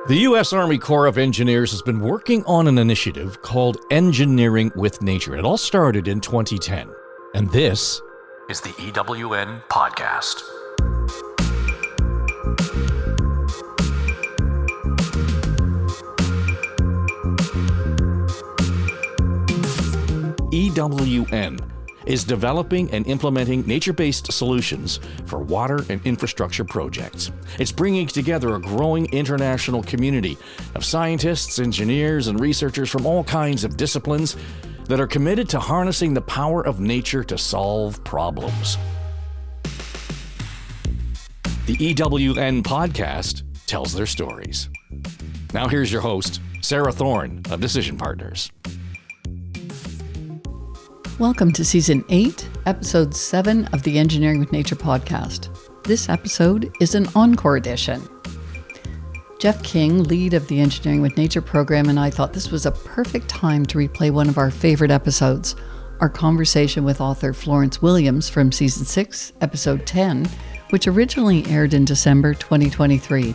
The U.S. Army Corps of Engineers has been working on an initiative called Engineering with Nature. It all started in 2010. And this is the EWN Podcast. EWN is developing and implementing nature-based solutions for water and infrastructure projects. It's bringing together a growing international community of scientists, engineers, and researchers from all kinds of disciplines that are committed to harnessing the power of nature to solve problems. The EWN Podcast tells their stories. Now here's your host, Sarah Thorne of Decision Partners. Welcome to Season 8, Episode 7 of the Engineering with Nature podcast. This episode is an Encore edition. Jeff King, lead of the Engineering with Nature program, and I thought this was a perfect time to replay one of our favorite episodes, our conversation with author Florence Williams from Season 6, Episode 10, which originally aired in December 2023.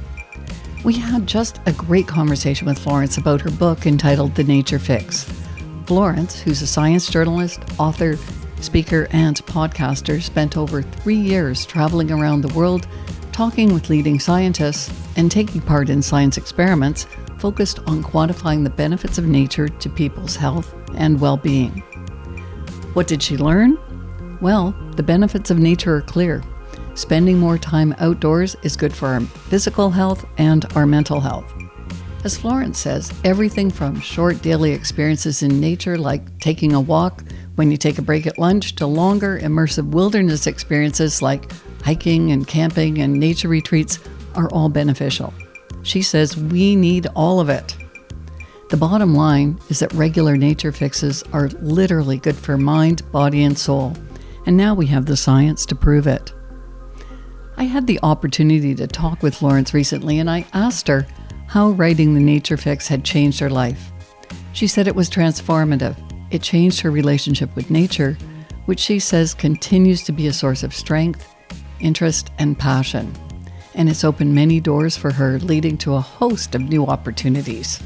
We had just a great conversation with Florence about her book entitled The Nature Fix. Florence, who's a science journalist, author, speaker, and podcaster, spent over 3 years traveling around the world, talking with leading scientists, and taking part in science experiments focused on quantifying the benefits of nature to people's health and well-being. What did she learn? Well, the benefits of nature are clear. Spending more time outdoors is good for our physical health and our mental health. As Florence says, everything from short daily experiences in nature like taking a walk when you take a break at lunch to longer immersive wilderness experiences like hiking and camping and nature retreats are all beneficial. She says we need all of it. The bottom line is that regular nature fixes are literally good for mind, body, and soul, and now we have the science to prove it. I had the opportunity to talk with Florence recently, and I asked her how writing The Nature Fix had changed her life. She said it was transformative. It changed her relationship with nature, which she says continues to be a source of strength, interest, and passion. And it's opened many doors for her, leading to a host of new opportunities.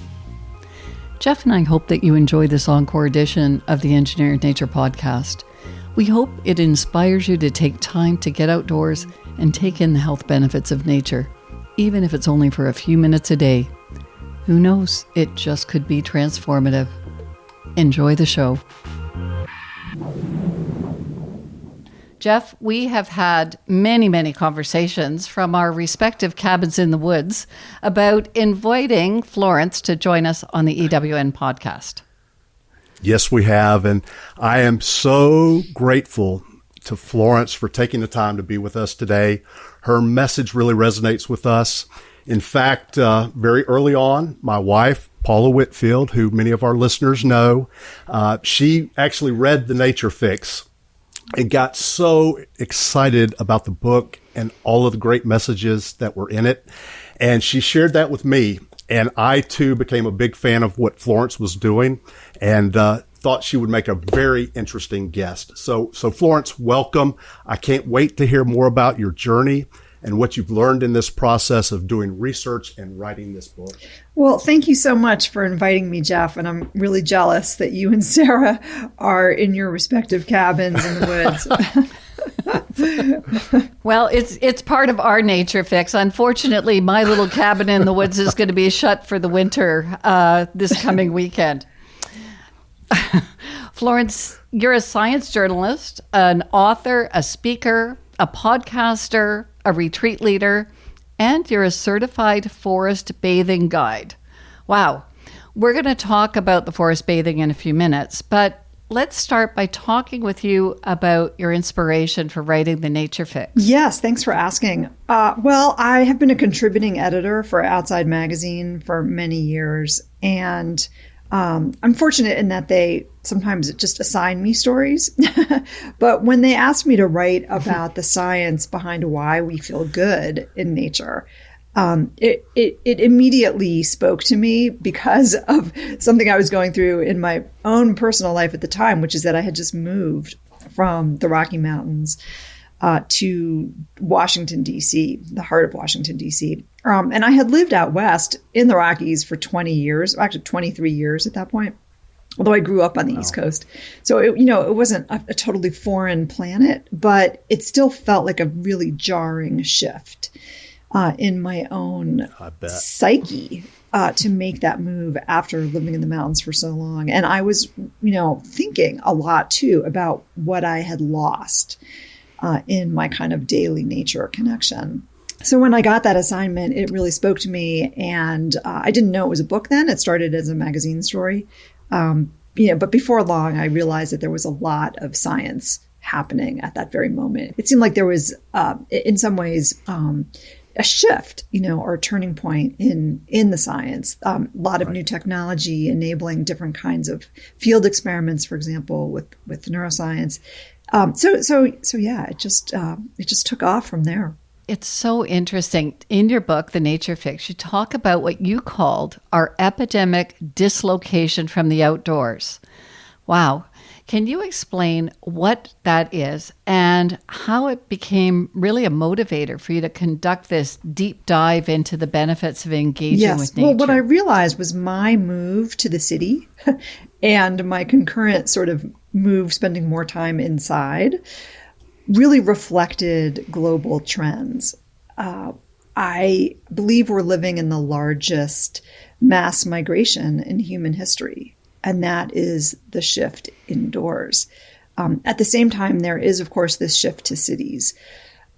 Jeff and I hope that you enjoy this Encore edition of the Engineering with Nature podcast. We hope it inspires you to take time to get outdoors and take in the health benefits of nature, even if it's only for a few minutes a day. Who knows? It just could be transformative. Enjoy the show. Jeff, we have had many conversations from our respective cabins in the woods about inviting Florence to join us on the EWN podcast. Yes, we have. And I am so grateful to Florence for taking the time to be with us today. Her message really resonates with us. In fact, very early on, my wife, Paula Whitfield, who many of our listeners know, she actually read The Nature Fix and got so excited about the book and all of the great messages that were in it. And she shared that with me. And I, too, became a big fan of what Florence was doing and thought she would make a very interesting guest. So Florence, welcome. I can't wait to hear more about your journey and what you've learned in this process of doing research and writing this book. Well, thank you so much for inviting me, Jeff. And I'm really jealous that you and Sarah are in your respective cabins in the woods. Well, it's part of our nature fix. Unfortunately, my little cabin in the woods is going to be shut for the winter this coming weekend. Florence, you're a science journalist, an author, a speaker, a podcaster, a retreat leader, and you're a certified forest bathing guide. Wow. We're going to talk about the forest bathing in a few minutes, but let's start by talking with you about your inspiration for writing The Nature Fix. Yes, thanks for asking. Well, I have been a contributing editor for Outside Magazine for many years, and I'm fortunate in that they sometimes just assign me stories. But when they asked me to write about the science behind why we feel good in nature, it immediately spoke to me because of something I was going through in my own personal life at the time, which is that I had just moved from the Rocky Mountains to Washington, D.C., the heart of Washington, D.C. And I had lived out west in the Rockies for 20 years, actually 23 years at that point, although I grew up on the East Coast. So, it wasn't a totally foreign planet, but it still felt like a really jarring shift in my own psyche to make that move after living in the mountains for so long. And I was, thinking a lot, too, about what I had lost in my kind of daily nature connection. So when I got that assignment, it really spoke to me. And I didn't know it was a book then. It started as a magazine story. But before long, I realized that there was a lot of science happening at that very moment. It seemed like there was, in some ways, a shift, or a turning point in the science. A lot of new technology enabling different kinds of field experiments, for example, with neuroscience. So yeah, it just took off from there. It's so interesting. In your book, The Nature Fix, you talk about what you called our epidemic dislocation from the outdoors. Wow. Can you explain what that is and how it became really a motivator for you to conduct this deep dive into the benefits of engaging with nature? Well, what I realized was my move to the city and my concurrent sort of move spending more time inside really reflected global trends. I believe we're living in the largest mass migration in human history, and that is the shift indoors. At the same time, there is, of course, this shift to cities.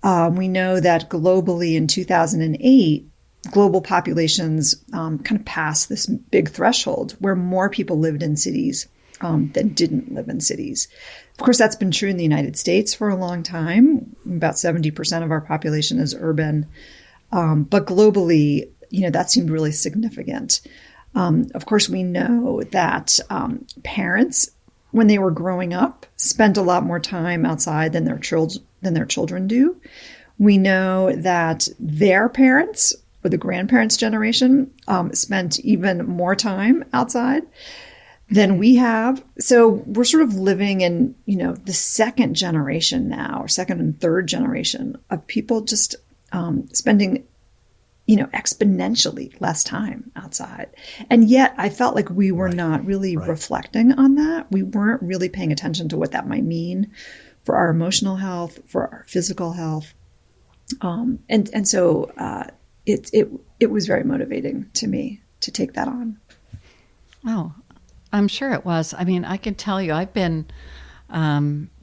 We know that globally in 2008, global populations kind of passed this big threshold where more people lived in cities than didn't live in cities. Of course, that's been true in the United States for a long time. About 70% of our population is urban. But globally, that seemed really significant. Of course, we know that parents, when they were growing up, spent a lot more time outside than their children do. We know that their parents, or the grandparents' generation, spent even more time outside than we have. So we're sort of living in, the second generation now, or second and third generation of people just spending, exponentially less time outside. And yet I felt like we were not really reflecting on that. We weren't really paying attention to what that might mean for our emotional health, for our physical health. So it was very motivating to me to take that on. Oh, I'm sure it was. I mean, I can tell you, I've been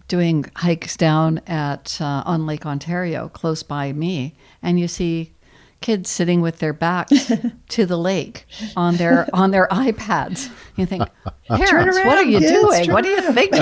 doing hikes down at on Lake Ontario, close by me, and you see kids sitting with their backs to the lake on their iPads. You think, parents, what are you doing? What are you thinking?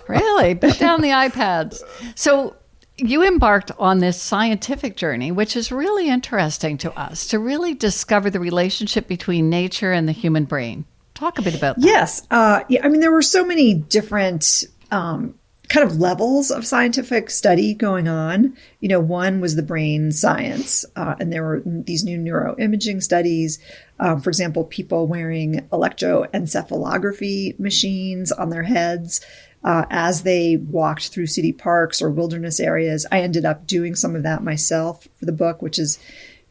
Really, put down the iPads. So you embarked on this scientific journey, which is really interesting to us, to really discover the relationship between nature and the human brain. Talk a bit about that. Yes. There were so many different kind of levels of scientific study going on. One was the brain science, and there were these new neuroimaging studies. For example, people wearing electroencephalography machines on their heads as they walked through city parks or wilderness areas. I ended up doing some of that myself for the book, which is,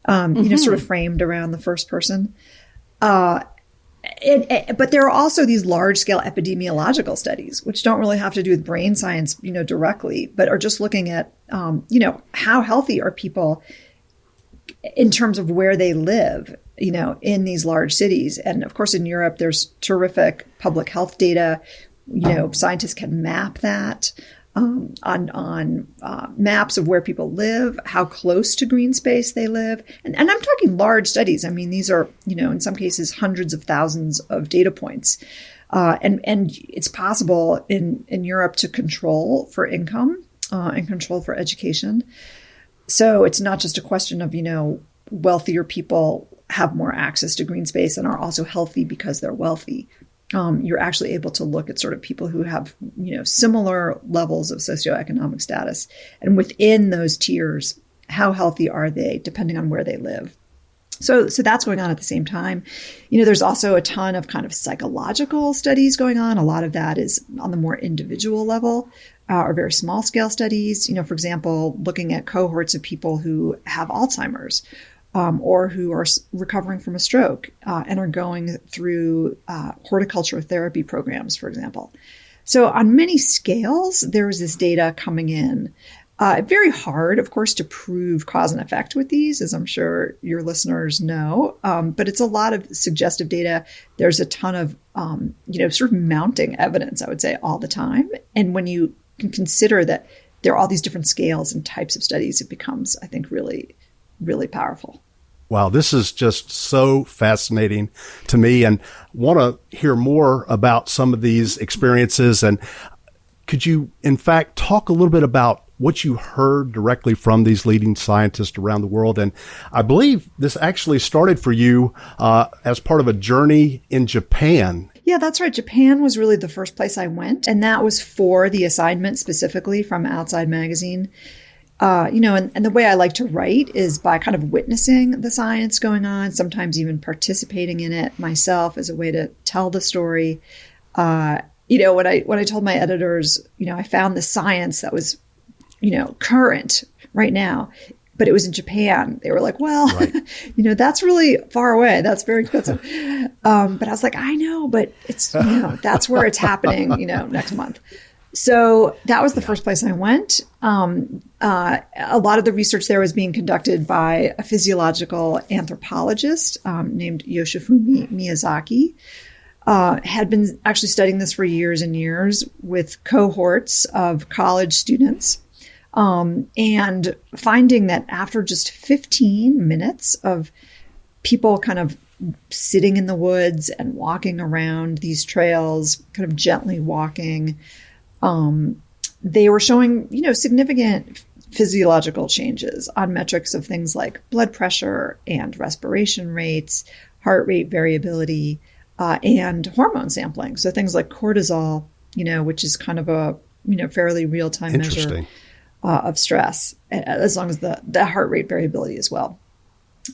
sort of framed around the first person. But there are also these large-scale epidemiological studies, which don't really have to do with brain science, directly, but are just looking at, how healthy are people in terms of where they live, in these large cities. And of course, in Europe, there's terrific public health data. Scientists can map that on maps of where people live, how close to green space they live. And I'm talking large studies. I mean, these are, in some cases, hundreds of thousands of data points. And it's possible in Europe to control for income and control for education. So it's not just a question of, wealthier people have more access to green space and are also healthy because they're wealthy. You're actually able to look at sort of people who have, similar levels of socioeconomic status. And within those tiers, how healthy are they, depending on where they live? So that's going on at the same time. There's also a ton of kind of psychological studies going on. A lot of that is on the more individual level, or very small scale studies. For example, looking at cohorts of people who have Alzheimer's, or who are recovering from a stroke, and are going through horticulture therapy programs, for example. So on many scales, there is this data coming in. Very hard, of course, to prove cause and effect with these, as I'm sure your listeners know. But it's a lot of suggestive data. There's a ton of, sort of mounting evidence, I would say, all the time. And when you can consider that there are all these different scales and types of studies, it becomes, I think, really, really powerful. Wow, this is just so fascinating to me, and want to hear more about some of these experiences. And could you, in fact, talk a little bit about what you heard directly from these leading scientists around the world? And I believe this actually started for you as part of a journey in Japan. Yeah, that's right. Japan was really the first place I went, and that was for the assignment specifically from Outside Magazine. And the way I like to write is by kind of witnessing the science going on, sometimes even participating in it myself as a way to tell the story. When I told my editors, I found the science that was, current right now, but it was in Japan. They were like, well, right. That's really far away. That's very expensive. But I was like, I know, but it's, that's where it's happening, next month. So that was the first place I went. A lot of the research there was being conducted by a physiological anthropologist named Yoshifumi Miyazaki. Had been actually studying this for years and years with cohorts of college students, and finding that after just 15 minutes of people kind of sitting in the woods and walking around these trails, kind of gently walking, they were showing, significant physiological changes on metrics of things like blood pressure and respiration rates, heart rate variability, and hormone sampling. So things like cortisol, which is kind of a, fairly real-time measure of stress, as long as the heart rate variability as well.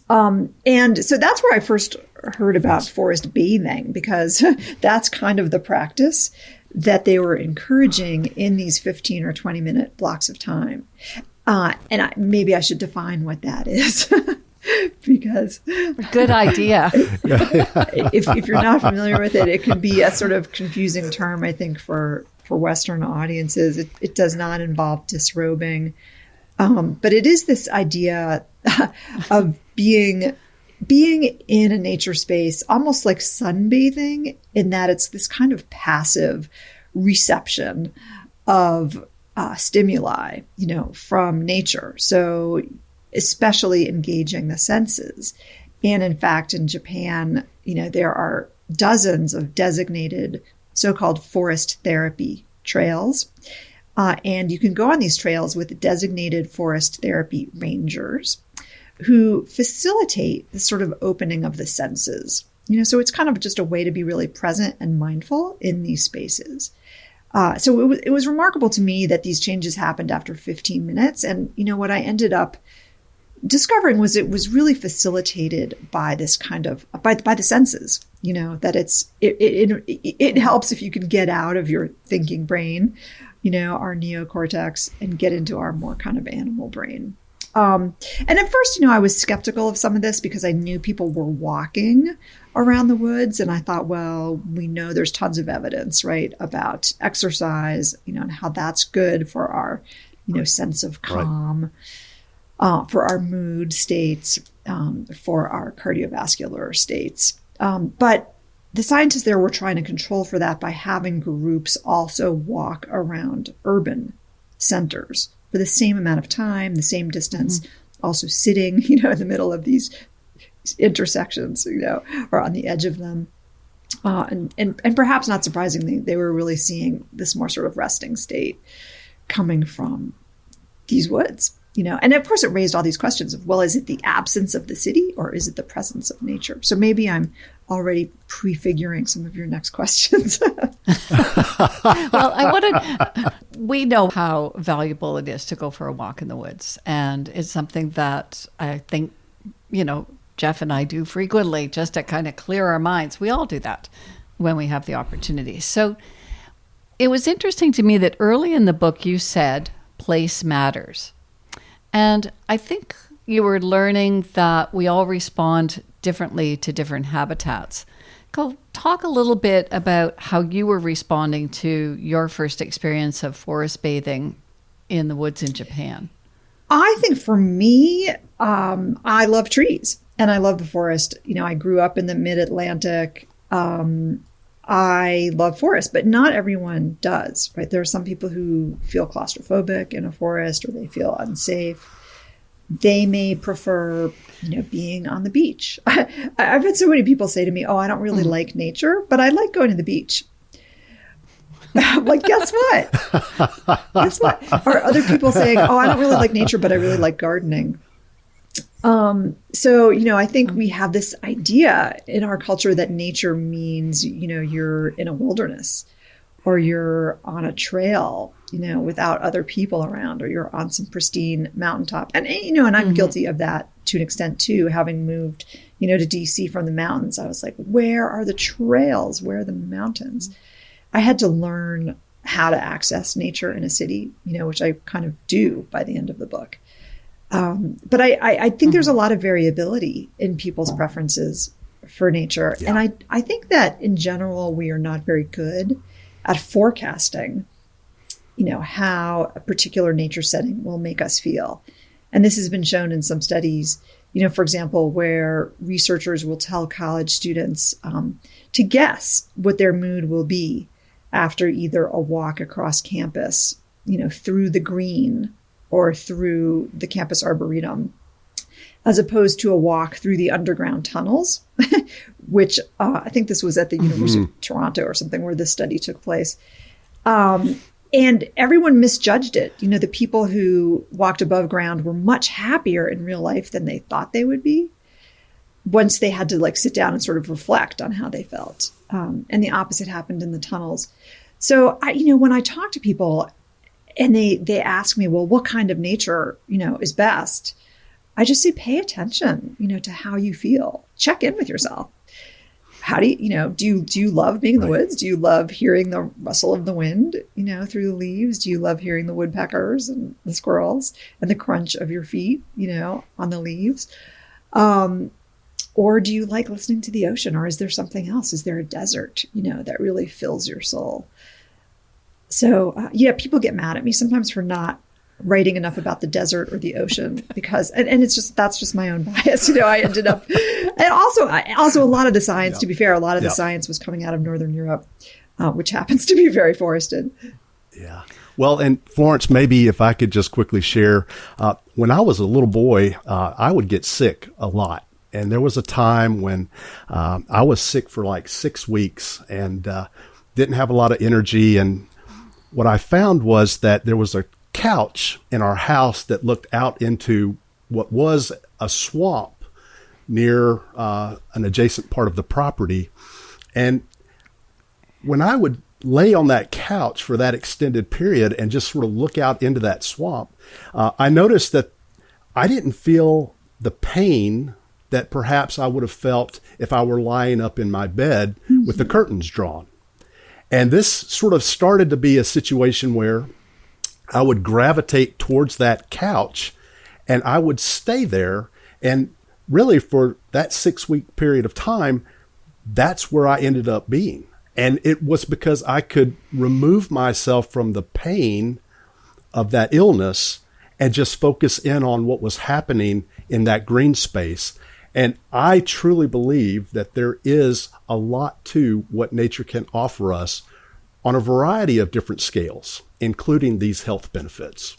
And so that's where I first heard about forest bathing, because that's kind of the practice that they were encouraging in these 15 or 20 minute blocks of time. And maybe I should define what that is. Because good idea. if you're not familiar with it, it can be a sort of confusing term, I think, for Western audiences. It does not involve disrobing. But it is this idea of being in a nature space, almost like sunbathing, in that it's this kind of passive reception of stimuli, from nature. So especially engaging the senses. And in fact, in Japan, there are dozens of designated so-called forest therapy trails. And you can go on these trails with designated forest therapy rangers who facilitate the sort of opening of the senses. So it's kind of just a way to be really present and mindful in these spaces. So it was remarkable to me that these changes happened after 15 minutes. And, what I ended up discovering was it was really facilitated by this kind of, by the senses, that it helps if you can get out of your thinking brain, our neocortex, and get into our more kind of animal brain. And at first, I was skeptical of some of this because I knew people were walking around the woods. And I thought, well, we know there's tons of evidence, right, about exercise, and how that's good for our, sense of calm, for our mood states, for our cardiovascular states. But the scientists there were trying to control for that by having groups also walk around urban centers for the same amount of time, the same distance, also sitting, in the middle of these intersections, or on the edge of them. And perhaps not surprisingly, they were really seeing this more sort of resting state coming from these woods. And of course it raised all these questions of, well, is it the absence of the city or is it the presence of nature? So maybe I'm already prefiguring some of your next questions. Well, we know how valuable it is to go for a walk in the woods. And it's something that I think, Jeff and I do frequently, just to kind of clear our minds. We all do that when we have the opportunity. So it was interesting to me that early in the book you said place matters. And I think you were learning that we all respond differently to different habitats. Go talk a little bit about how you were responding to your first experience of forest bathing in the woods in Japan. I think for me, I love trees and I love the forest. I grew up in the mid-Atlantic. I love forest, but not everyone does, right? There are some people who feel claustrophobic in a forest or they feel unsafe. They may prefer, being on the beach. I've had so many people say to me, oh, I don't really like nature, but I like going to the beach. I'm like, guess what? Guess what? Or other people saying, oh, I don't really like nature, but I really like gardening. So, I think we have this idea in our culture that nature means, you're in a wilderness or you're on a trail, without other people around, or you're on some pristine mountaintop. And, and I'm guilty of that to an extent too, having moved, to DC from the mountains. I was like, where are the trails? Where are the mountains? I had to learn how to access nature in a city, which I kind of do by the end of the book. But I think there's a lot of variability in people's preferences for nature. Yeah. And I think that in general, we are not very good at forecasting, how a particular nature setting will make us feel. And this has been shown in some studies, for example, where researchers will tell college students to guess what their mood will be after either a walk across campus, through the green or through the campus arboretum, as opposed to a walk through the underground tunnels, which I think this was at the University of Toronto or something where this study took place. And everyone misjudged it. The people who walked above ground were much happier in real life than they thought they would be once they had to sit down and sort of reflect on how they felt. And the opposite happened in the tunnels. So, when I talk to people and they ask me, well, what kind of nature, is best? I just say, pay attention, to how you feel. Check in with yourself. How do you, do you love being in the woods? Do you love hearing the rustle of the wind, through the leaves? Do you love hearing the woodpeckers and the squirrels and the crunch of your feet, on the leaves? Or do you like listening to the ocean? Or is there something else? Is there a desert, that really fills your soul? So, people get mad at me sometimes for not writing enough about the desert or the ocean because, and that's just my own bias. I ended up, and also a lot of the science, to be fair, a lot of the science was coming out of Northern Europe, which happens to be very forested. Yeah. Well, and Florence, maybe if I could just quickly share, when I was a little boy, I would get sick a lot. And there was a time when I was sick for like 6 weeks and didn't have a lot of energy. And what I found was that there was a couch in our house that looked out into what was a swamp near an adjacent part of the property. And when I would lay on that couch for that extended period and just sort of look out into that swamp, I noticed that I didn't feel the pain that perhaps I would have felt if I were lying up in my bed with the curtains drawn. And this sort of started to be a situation where I would gravitate towards that couch and I would stay there. And really for that 6-week period of time, that's where I ended up being. And it was because I could remove myself from the pain of that illness and just focus in on what was happening in that green space. And I truly believe that there is a lot to what nature can offer us on a variety of different scales, including these health benefits.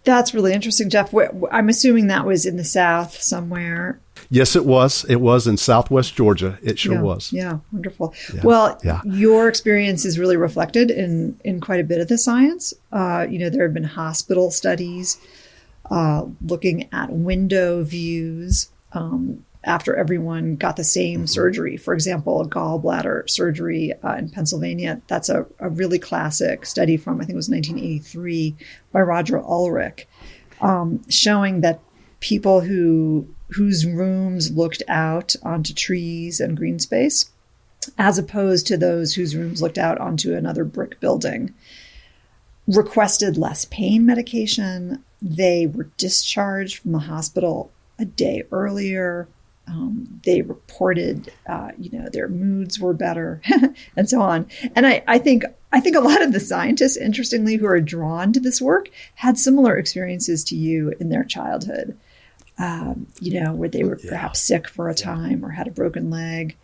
That's really interesting, Jeff. I'm assuming that was in the South somewhere. Yes, it was. It was in Southwest Georgia. It sure was. Yeah, wonderful. Yeah. Well, your experience is really reflected in quite a bit of the science. There have been hospital studies looking at window views after everyone got the same surgery. For example, a gallbladder surgery in Pennsylvania. That's a really classic study from, I think it was 1983, by Roger Ulrich, showing that people whose rooms looked out onto trees and green space, as opposed to those whose rooms looked out onto another brick building, requested less pain medication. They were discharged from the hospital a day earlier. They reported, their moods were better, and so on. And I think a lot of the scientists, interestingly, who are drawn to this work, had similar experiences to you in their childhood. Where they were perhaps sick for a time or had a broken leg.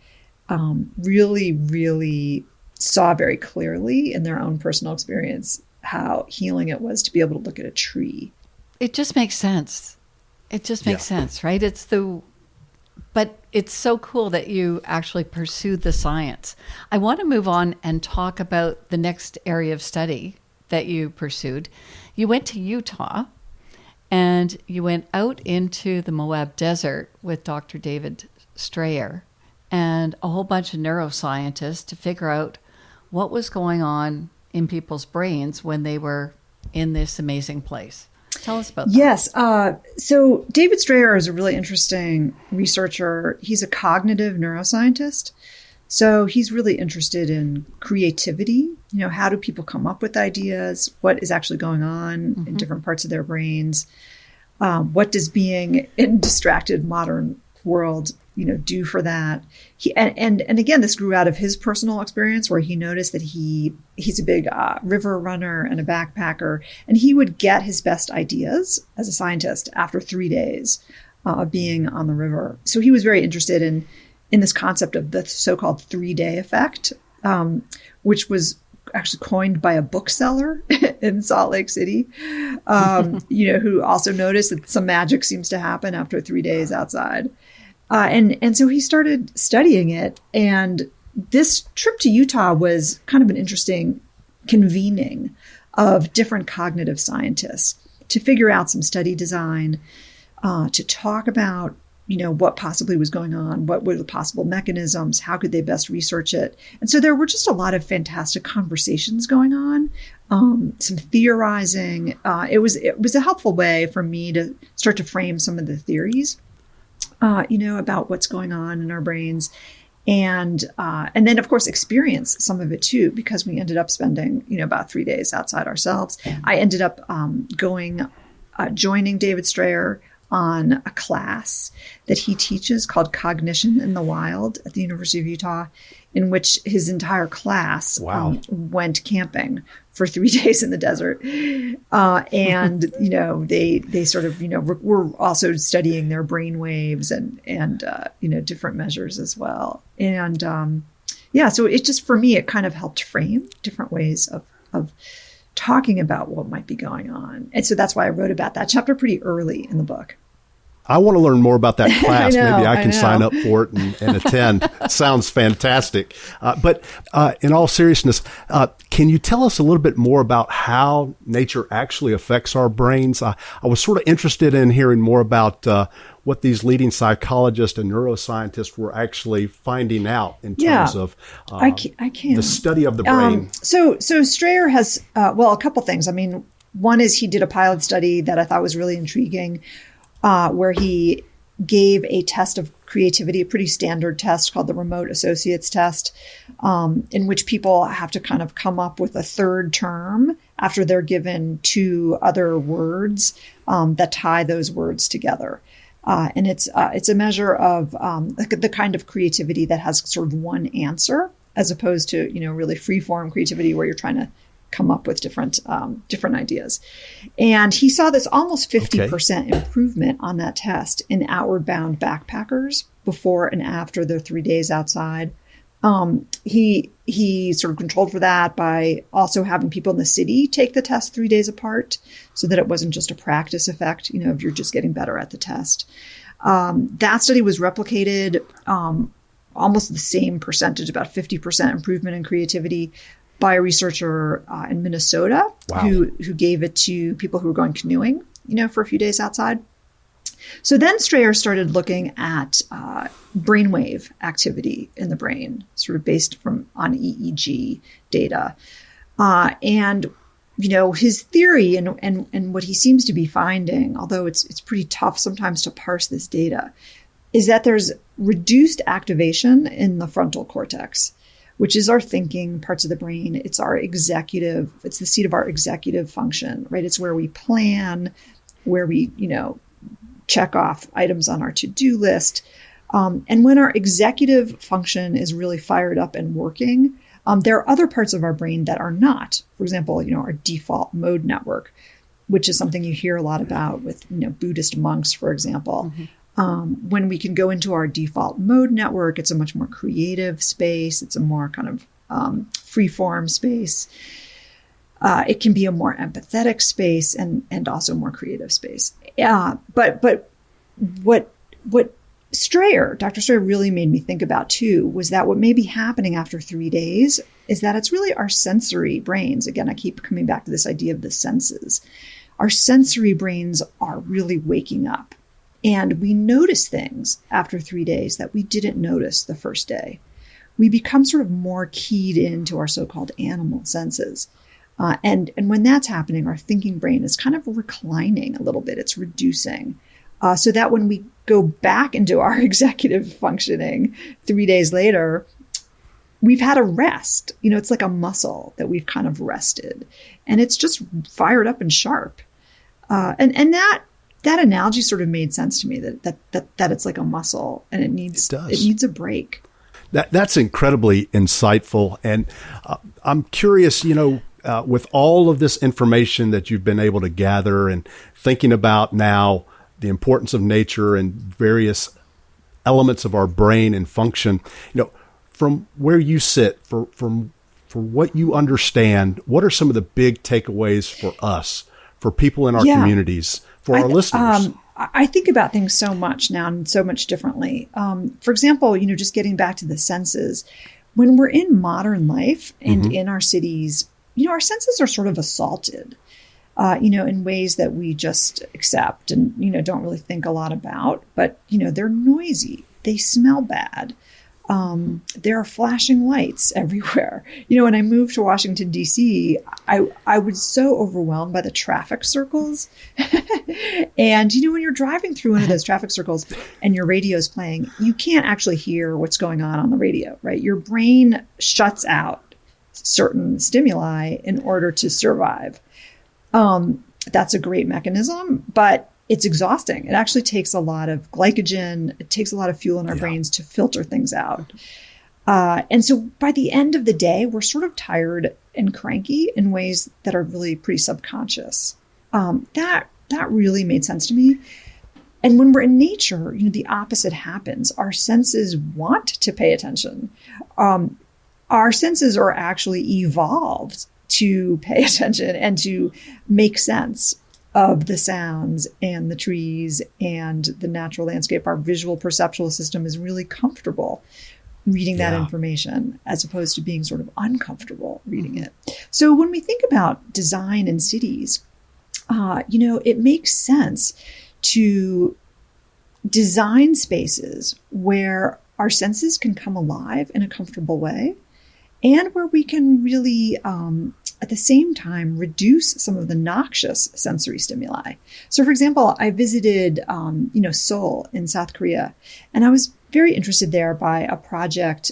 Really, really saw very clearly in their own personal experience how healing it was to be able to look at a tree. It just makes sense. It just makes sense, right? But it's so cool that you actually pursued the science. I want to move on and talk about the next area of study that you pursued. You went to Utah and you went out into the Moab Desert with Dr. David Strayer and a whole bunch of neuroscientists to figure out what was going on in people's brains when they were in this amazing place. Tell us about that. Yes. So David Strayer is a really interesting researcher. He's a cognitive neuroscientist. So he's really interested in creativity. How do people come up with ideas? What is actually going on in different parts of their brains? What does being in distracted modern world, do for that? And again, this grew out of his personal experience where he noticed that he's a big river runner and a backpacker, and he would get his best ideas as a scientist after 3 days of being on the river. So he was very interested in this concept of the so-called 3-day effect, which was actually coined by a bookseller in Salt Lake City, who also noticed that some magic seems to happen after 3 days outside. And so he started studying it. And this trip to Utah was kind of an interesting convening of different cognitive scientists to figure out some study design, to talk about, what possibly was going on, what were the possible mechanisms, how could they best research it. And so there were just a lot of fantastic conversations going on, some theorizing. It was a helpful way for me to start to frame some of the theories, about what's going on in our brains. And then, of course, experience some of it, too, because we ended up spending, about 3 days outside ourselves. I ended up joining David Strayer on a class that he teaches called Cognition in the Wild at the University of Utah, in which his entire class went camping for 3 days in the desert. And, they sort of, were also studying their brain waves and different measures as well. And so it just, for me, it kind of helped frame different ways of talking about what might be going on. And so that's why I wrote about that chapter pretty early in the book. I want to learn more about that class. Maybe I can know. sign up for it and attend. Sounds fantastic. But in all seriousness, can you tell us a little bit more about how nature actually affects our brains? I was sort of interested in hearing more about what these leading psychologists and neuroscientists were actually finding out in terms of I can. the study of the brain. So Strayer has, a couple things. I mean, one is he did a pilot study that I thought was really intriguing, where he gave a test of creativity, a pretty standard test called the Remote Associates Test, in which people have to kind of come up with a third term after they're given 2 other words that tie those words together. And it's a measure of the kind of creativity that has sort of one answer, as opposed to, really free-form creativity where you're trying to come up with different ideas. And he saw this almost 50% improvement on that test in outward bound backpackers before and after their 3 days outside. He sort of controlled for that by also having people in the city take the test 3 days apart, so that it wasn't just a practice effect, if you're just getting better at the test. That study was replicated almost the same percentage, about 50% improvement in creativity, by a researcher in Minnesota who gave it to people who were going canoeing, for a few days outside. So then Strayer started looking at brainwave activity in the brain, sort of based on EEG data. And his theory and what he seems to be finding, although it's pretty tough sometimes to parse this data, is that there's reduced activation in the frontal cortex, which is our thinking parts of the brain. It's it's the seat of our executive function, right? It's where we plan, where we, check off items on our to-do list. And when our executive function is really fired up and working, there are other parts of our brain that are not. For example, our default mode network, which is something you hear a lot about with, Buddhist monks, for example. Mm-hmm. When we can go into our default mode network, it's a much more creative space. It's a more kind of free-form space. It can be a more empathetic space and also more creative space. But what Dr. Strayer really made me think about too was that what may be happening after 3 days is that it's really our sensory brains. Again, I keep coming back to this idea of the senses. Our sensory brains are really waking up. And we notice things after 3 days that we didn't notice the first day. We become sort of more keyed into our so-called animal senses. And when that's happening, our thinking brain is kind of reclining a little bit. It's reducing. So that when we go back into our executive functioning 3 days later, we've had a rest. It's like a muscle that we've kind of rested. And it's just fired up and sharp. And that analogy sort of made sense to me, that it's like a muscle and it needs a break. That's incredibly insightful. And I'm curious, with all of this information that you've been able to gather and thinking about now the importance of nature and various elements of our brain and function, from where you sit, from what you understand, what are some of the big takeaways for us, for people in our communities, for our listeners? I think about things so much now and so much differently. For example, just getting back to the senses, when we're in modern life and mm-hmm. in our cities, our senses are sort of assaulted, in ways that we just accept and, don't really think a lot about. But, they're noisy. They smell bad. There are flashing lights everywhere. When I moved to Washington, D.C., I was so overwhelmed by the traffic circles. And, when you're driving through one of those traffic circles and your radio is playing, you can't actually hear what's going on the radio, right? Your brain shuts out certain stimuli in order to survive. That's a great mechanism, but it's exhausting. It actually takes a lot of glycogen. It takes a lot of fuel in our brains to filter things out. And so by the end of the day, we're sort of tired and cranky in ways that are really pretty subconscious. That really made sense to me. And when we're in nature, the opposite happens. Our senses want to pay attention. Our senses are actually evolved to pay attention and to make sense of the sounds and the trees and the natural landscape. Our visual perceptual system is really comfortable reading that information as opposed to being sort of uncomfortable reading mm-hmm. it. So when we think about design in cities, it makes sense to design spaces where our senses can come alive in a comfortable way and where we can really, at the same time, reduce some of the noxious sensory stimuli. So, for example, I visited, Seoul in South Korea, and I was very interested there by a project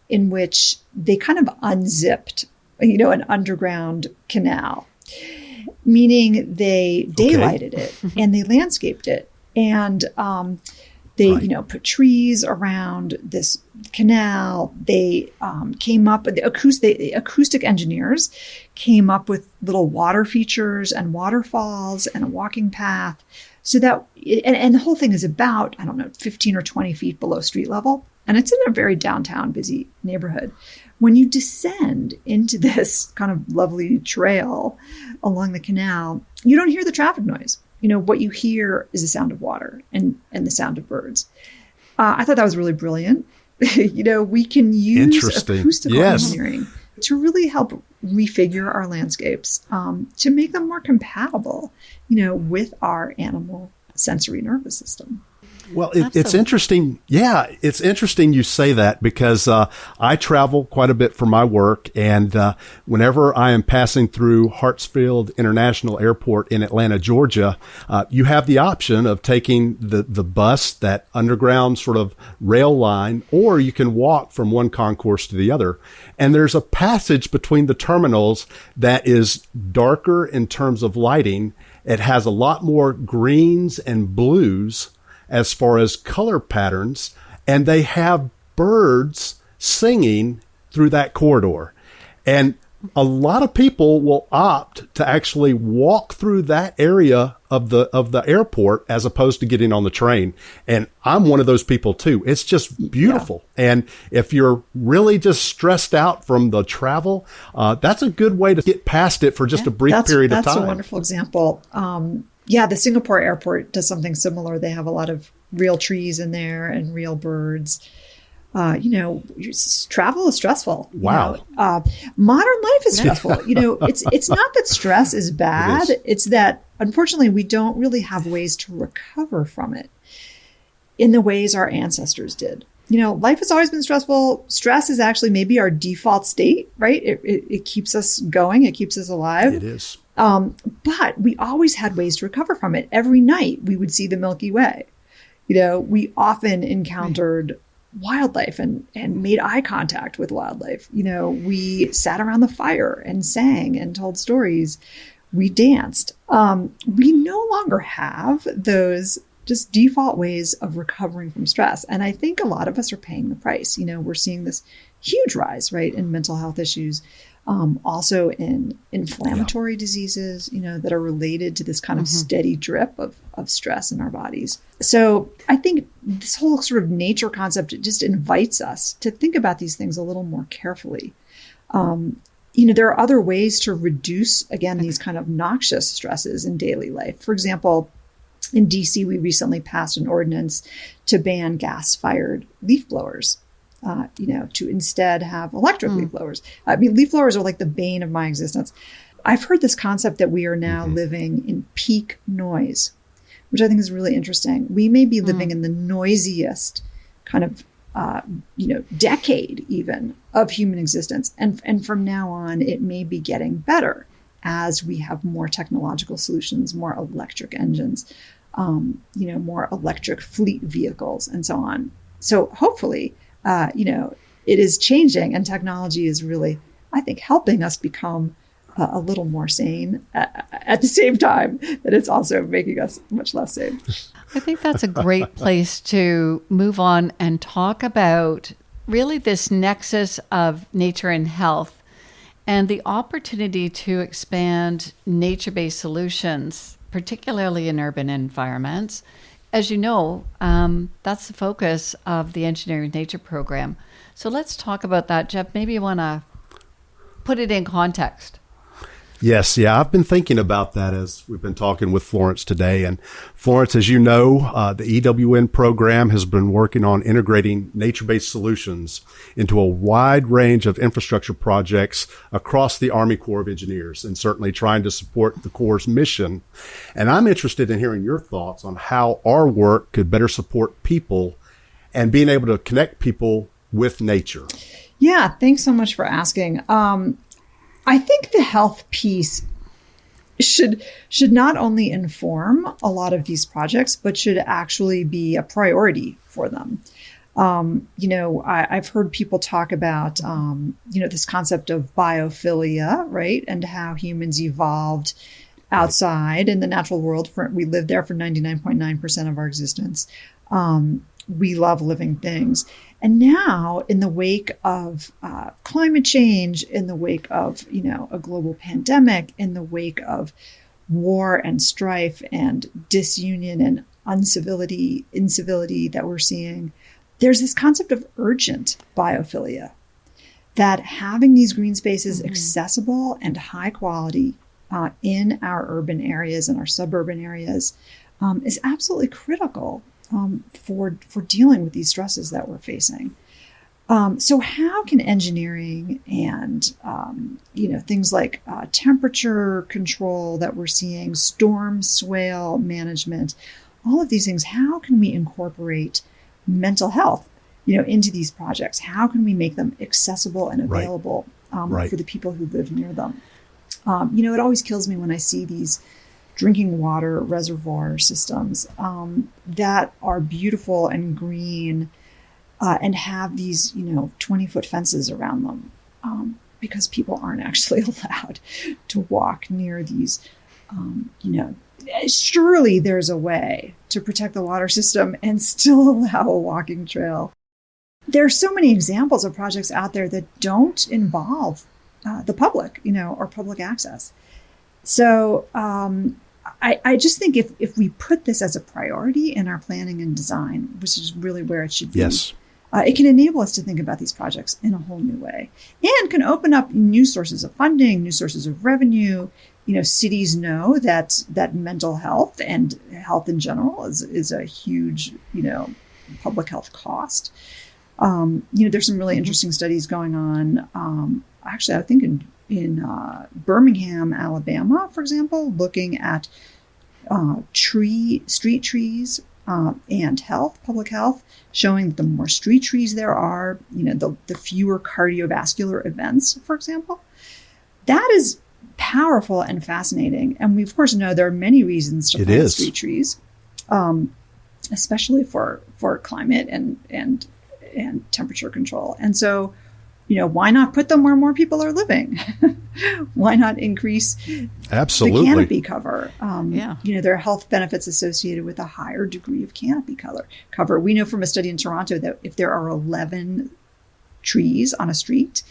in which they kind of unzipped, an underground canal, meaning they daylighted it and they landscaped it. And they, put trees around this canal. They came up with the acoustic engineers came up with little water features and waterfalls and a walking path. So that, and the whole thing is about, 15 or 20 feet below street level. And it's in a very downtown, busy neighborhood. When you descend into this kind of lovely trail along the canal, you don't hear the traffic noise. What you hear is the sound of water and the sound of birds. I thought that was really brilliant. We can use acoustical engineering to really help refigure our landscapes, to make them more compatible, with our animal sensory nervous system. Well, it's interesting. Yeah, it's interesting you say that because I travel quite a bit for my work. And whenever I am passing through Hartsfield International Airport in Atlanta, Georgia, you have the option of taking the bus, that underground sort of rail line, or you can walk from one concourse to the other. And there's a passage between the terminals that is darker in terms of lighting. It has a lot more greens and blues as far as color patterns, and they have birds singing through that corridor. And a lot of people will opt to actually walk through that area of the airport as opposed to getting on the train. And I'm one of those people too. It's just beautiful. Yeah. And if you're really just stressed out from the travel, that's a good way to get past it for just a brief period of time. That's a wonderful example. The Singapore airport does something similar. They have a lot of real trees in there and real birds. Travel is stressful. Wow. Modern life is stressful. It's not that stress is bad. It's that, unfortunately, we don't really have ways to recover from it in the ways our ancestors did. Life has always been stressful. Stress is actually maybe our default state, right? It keeps us going. It keeps us alive. It is. But we always had ways to recover from it. Every night we would see the Milky Way. We often encountered wildlife and made eye contact with wildlife. We sat around the fire and sang and told stories. We danced. We no longer have those just default ways of recovering from stress. And I think a lot of us are paying the price. We're seeing this huge rise, right, in mental health issues, also in inflammatory diseases, that are related to this kind of steady drip of stress in our bodies. So I think this whole sort of nature concept just invites us to think about these things a little more carefully. There are other ways to reduce, again, these kind of noxious stresses in daily life. For example, in DC, we recently passed an ordinance to ban gas-fired leaf blowers. To instead have electric leaf blowers. Leaf blowers are like the bane of my existence. I've heard this concept that we are now living in peak noise, which I think is really interesting. We may be living in the noisiest kind of, decade even of human existence. And from now on, it may be getting better as we have more technological solutions, more electric engines, more electric fleet vehicles and so on. So hopefully, it is changing, and technology is really, I think, helping us become a little more sane at the same time that it's also making us much less sane. I think that's a great place to move on and talk about really this nexus of nature and health and the opportunity to expand nature-based solutions, particularly in urban environments. As you know, that's the focus of the Engineering with Nature program. So let's talk about that. Jeff, maybe you want to put it in context. Yes. Yeah. I've been thinking about that as we've been talking with Florence today. And Florence, as you know, the EWN program has been working on integrating nature-based solutions into a wide range of infrastructure projects across the Army Corps of Engineers, and certainly trying to support the Corps' mission. And I'm interested in hearing your thoughts on how our work could better support people and being able to connect people with nature. Yeah. Thanks so much for asking. I think the health piece should not only inform a lot of these projects, but should actually be a priority for them. I've heard people talk about, this concept of biophilia, right? And how humans evolved outside in the natural world. We lived there for 99.9% of our existence. We love living things. And now, in the wake of climate change, in the wake of, a global pandemic, in the wake of war and strife and disunion and incivility that we're seeing, there's this concept of urgent biophilia, that having these green spaces accessible and high quality in our urban areas and our suburban areas is absolutely critical for dealing with these stresses that we're facing. So how can engineering and, things like temperature control that we're seeing, storm swale management, all of these things. How can we incorporate mental health, into these projects? How can we make them accessible and available for the people who live near them? It always kills me when I see these drinking water reservoir systems that are beautiful and green and have these, 20-foot fences around them because people aren't actually allowed to walk near these, Surely there's a way to protect the water system and still allow a walking trail. There are so many examples of projects out there that don't involve the public, or public access. So I just think if we put this as a priority in our planning and design, which is really where it should be, Yes. It can enable us to think about these projects in a whole new way and can open up new sources of funding, new sources of revenue. Cities know that mental health and health in general is a huge, public health cost. There's some really interesting studies going on. Actually, I think in Birmingham, Alabama, for example, looking at street trees and public health, showing that the more street trees there are, the fewer cardiovascular events, for example. That is powerful and fascinating. And we, of course, know there are many reasons to plant street trees, especially for climate and temperature control. And so, why not put them where more people are living? Why not increase Absolutely. the canopy cover? There are health benefits associated with a higher degree of canopy cover. We know from a study in Toronto that if there are 11 trees on a street,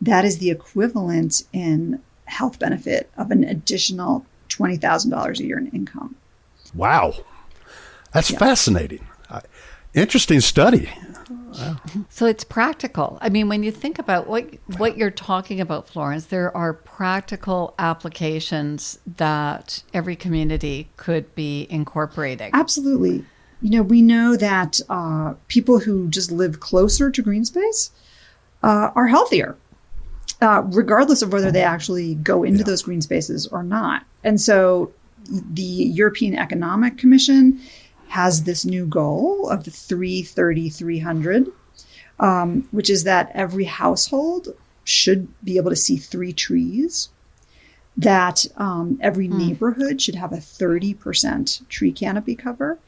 that is the equivalent in health benefit of an additional $20,000 a year in income. Wow. That's fascinating. Interesting study. Wow. So it's practical. I mean, when you think about what you're talking about, Florence, there are practical applications that every community could be incorporating. Absolutely. We know that people who just live closer to green space are healthier, regardless of whether they actually go into those green spaces or not. And so the European Economic Commission has this new goal of the 330-300, which is that every household should be able to see 3 trees, that every neighborhood should have a 30% tree canopy cover,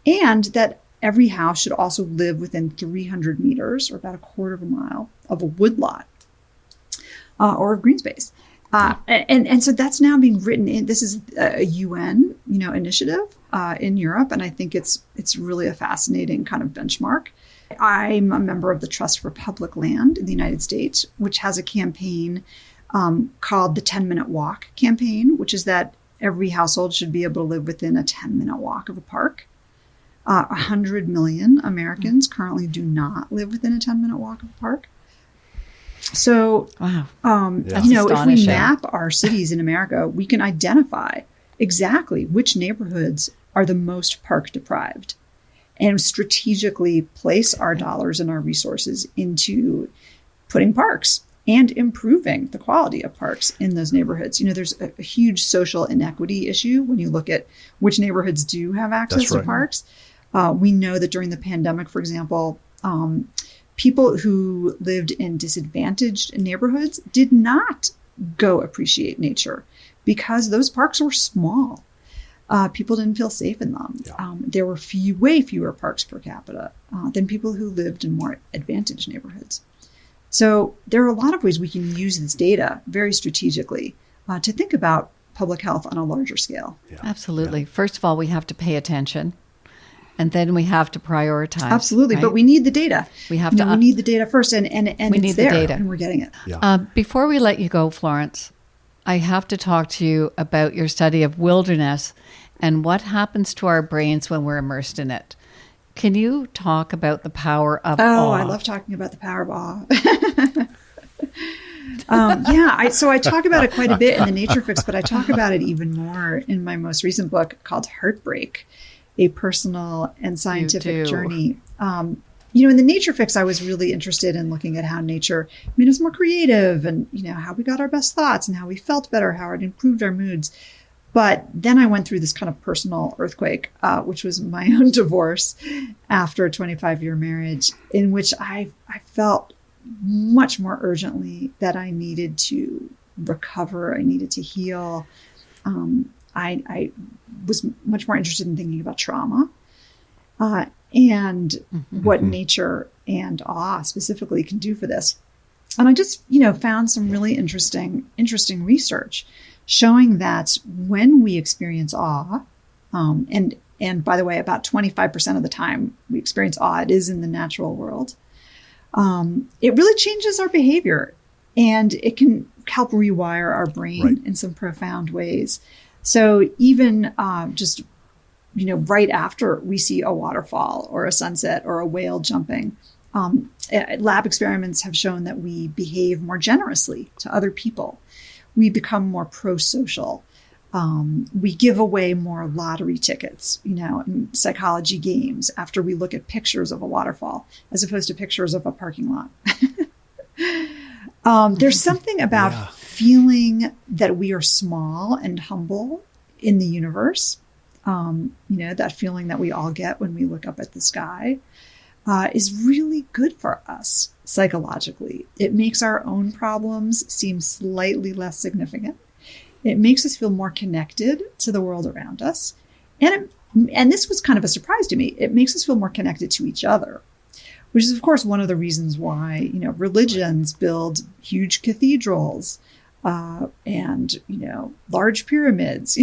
and that every house should also live within 300 meters, or about a quarter of a mile, of a woodlot or of green space. And so that's now being written in. This is a UN, initiative in Europe, and I think it's really a fascinating kind of benchmark. I'm a member of the Trust for Public Land in the United States, which has a campaign called the 10-Minute Walk campaign, which is that every household should be able to live within a 10-minute walk of a park. 100 million Americans currently do not live within a 10-minute walk of a park. So, if we map our cities in America, we can identify exactly which neighborhoods are the most park deprived and strategically place our dollars and our resources into putting parks and improving the quality of parks in those neighborhoods. There's a huge social inequity issue when you look at which neighborhoods do have access to parks. We know that during the pandemic, for example, people who lived in disadvantaged neighborhoods did not go appreciate nature because those parks were small. People didn't feel safe in them. There were way fewer parks per capita than people who lived in more advantaged neighborhoods. So there are a lot of ways we can use this data very strategically to think about public health on a larger scale. Yeah. Absolutely. Yeah. First of all, we have to pay attention. And then we have to prioritize. Absolutely, right? But we need the data. We need the data first, and we need the data, and we're getting it. Yeah. Before we let you go, Florence, I have to talk to you about your study of wilderness and what happens to our brains when we're immersed in it. Can you talk about the power of awe? Oh, I love talking about the power of awe. So I talk about it quite a bit in the Nature Fix, but I talk about it even more in my most recent book called Heartbreak: A Personal and Scientific Journey. In the Nature Fix, I was really interested in looking at how nature made us more creative and, how we got our best thoughts and how we felt better, how it improved our moods. But then I went through this kind of personal earthquake, which was my own divorce after a 25-year marriage, in which I felt much more urgently that I needed to recover. I needed to heal. I was much more interested in thinking about trauma and what nature and awe specifically can do for this. And I just, found some really interesting research showing that when we experience awe, and by the way, about 25% of the time we experience awe, it is in the natural world. It really changes our behavior, and it can help rewire our brain in some profound ways. So even just, right after we see a waterfall or a sunset or a whale jumping, lab experiments have shown that we behave more generously to other people. We become more pro-social. We give away more lottery tickets, in psychology games after we look at pictures of a waterfall as opposed to pictures of a parking lot. There's something about feeling that we are small and humble in the universe. That feeling that we all get when we look up at the sky is really good for us psychologically. It makes our own problems seem slightly less significant. It makes us feel more connected to the world around us. And this was kind of a surprise to me. It makes us feel more connected to each other, which is, of course, one of the reasons why, religions build huge cathedrals and, large pyramids.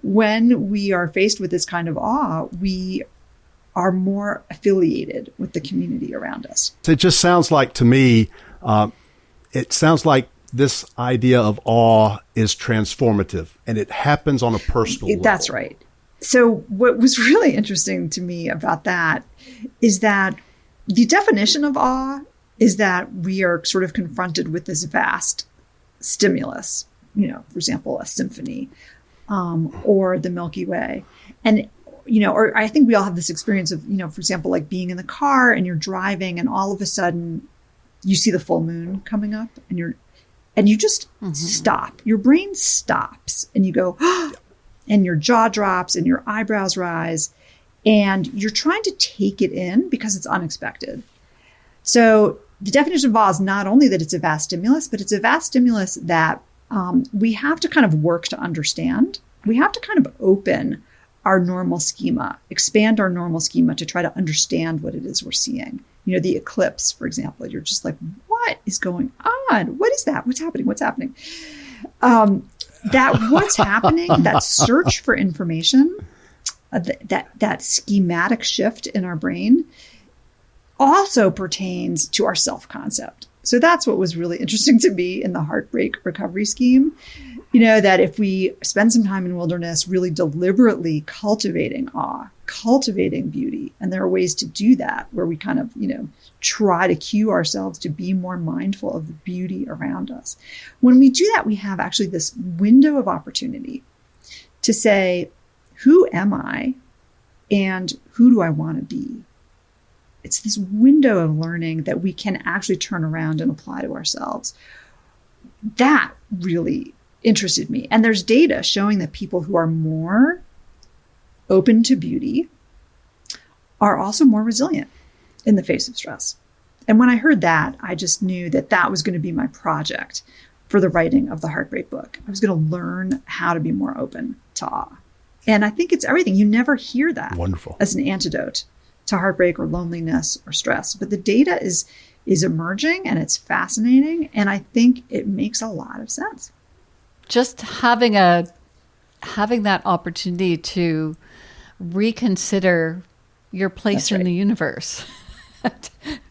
When we are faced with this kind of awe, we are more affiliated with the community around us. It just sounds like, to me, it sounds like this idea of awe is transformative, and it happens on a personal level. That's right. So what was really interesting to me about that is that the definition of awe is that we are sort of confronted with this vast stimulus, for example, a symphony or the Milky Way. And or I think we all have this experience of, for example, like being in the car and you're driving and all of a sudden you see the full moon coming up and you just stop. Your brain stops and you go, and your jaw drops and your eyebrows rise and you're trying to take it in because it's unexpected. So the definition of awe is not only that it's a vast stimulus, but it's a vast stimulus that we have to kind of work to understand. We have to kind of open our normal schema, expand our normal schema to try to understand what it is we're seeing. The eclipse, for example, you're just like, what is going on? What is that? What's happening? What's happening? That search for information, that schematic shift in our brain also pertains to our self-concept. So that's what was really interesting to me in the heartbreak recovery scheme. That if we spend some time in wilderness really deliberately cultivating awe, cultivating beauty, and there are ways to do that where we kind of, try to cue ourselves to be more mindful of the beauty around us. When we do that, we have actually this window of opportunity to say, who am I and who do I want to be? It's this window of learning that we can actually turn around and apply to ourselves. That really interested me. And there's data showing that people who are more open to beauty are also more resilient in the face of stress. And when I heard that, I just knew that that was going to be my project for the writing of the Heartbreak book. I was going to learn how to be more open to awe. And I think it's everything. You never hear that as an antidote to heartbreak or loneliness or stress. But the data is emerging and it's fascinating. And I think it makes a lot of sense. Just having that opportunity to reconsider your place in the universe,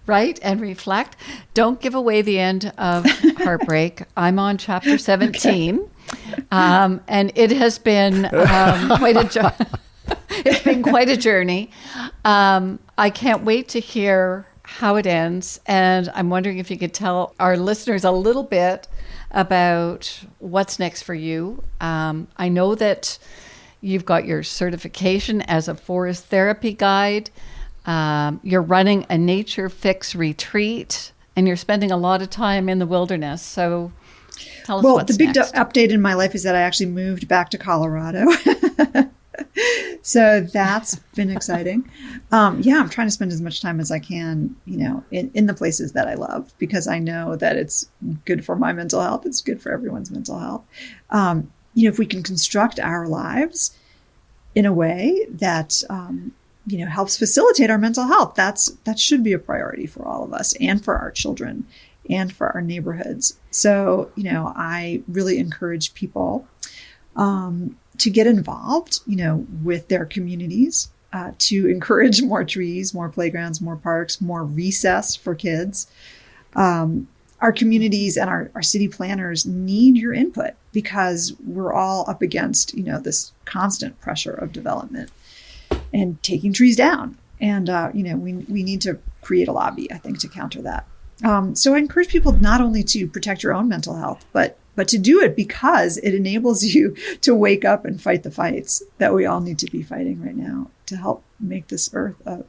right? And reflect. Don't give away the end of Heartbreak. I'm on chapter 17. Okay. And it has been it's been quite a journey. I can't wait to hear how it ends. And I'm wondering if you could tell our listeners a little bit about what's next for you. I know that you've got your certification as a forest therapy guide. You're running a nature fix retreat, and you're spending a lot of time in the wilderness. So Tell us Well, what's the big next. update in my life is that I actually moved back to Colorado. So that's been exciting. Yeah, I'm trying to spend as much time as I can, in the places that I love, because I know that it's good for my mental health. It's good for everyone's mental health. If we can construct our lives in a way that, helps facilitate our mental health, that should be a priority for all of us and for our children and for our neighborhoods. So, I really encourage people to get involved, with their communities, to encourage more trees, more playgrounds, more parks, more recess for kids. Our communities and our city planners need your input, because we're all up against, this constant pressure of development and taking trees down. And, we need to create a lobby, I think, to counter that. So I encourage people not only to protect your own mental health, but to do it because it enables you to wake up and fight the fights that we all need to be fighting right now to help make this earth a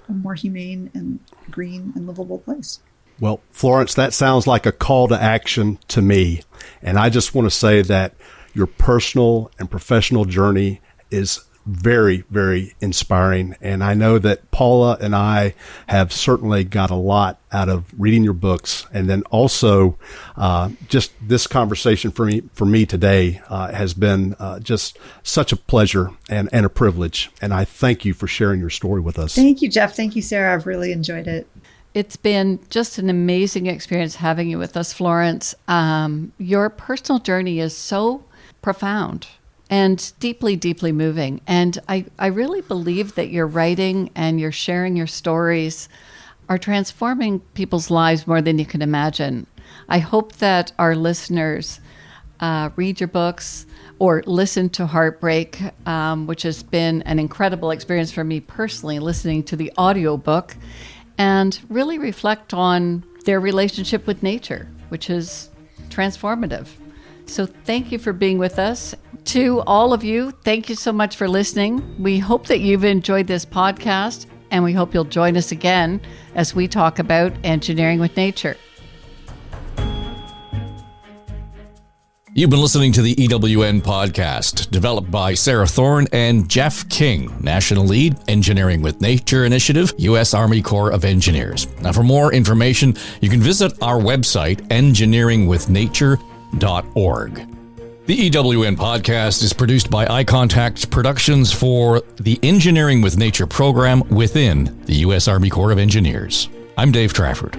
more humane and green and livable place. Well, Florence, that sounds like a call to action to me. And I just want to say that your personal and professional journey is very, very inspiring. And I know that Paula and I have certainly got a lot out of reading your books. And then also just this conversation for me today has been just such a pleasure and a privilege. And I thank you for sharing your story with us. Thank you, Jeff. Thank you, Sarah. I've really enjoyed it. It's been just an amazing experience having you with us, Florence. Your personal journey is so profound and deeply, deeply moving. And I really believe that your writing and your sharing your stories are transforming people's lives more than you can imagine. I hope that our listeners read your books or listen to Heartbreak, which has been an incredible experience for me personally, listening to the audiobook, and really reflect on their relationship with nature, which is transformative. So thank you for being with us. To all of you, thank you so much for listening. We hope that you've enjoyed this podcast, and we hope you'll join us again as we talk about engineering with nature. You've been listening to the EWN podcast, developed by Sarah Thorne and Jeff King, National Lead, Engineering with Nature Initiative, U.S. Army Corps of Engineers. Now, for more information, you can visit our website, engineeringwithnature.org. The EWN podcast is produced by Eye Contact Productions for the Engineering with Nature program within the U.S. Army Corps of Engineers. I'm Dave Trafford.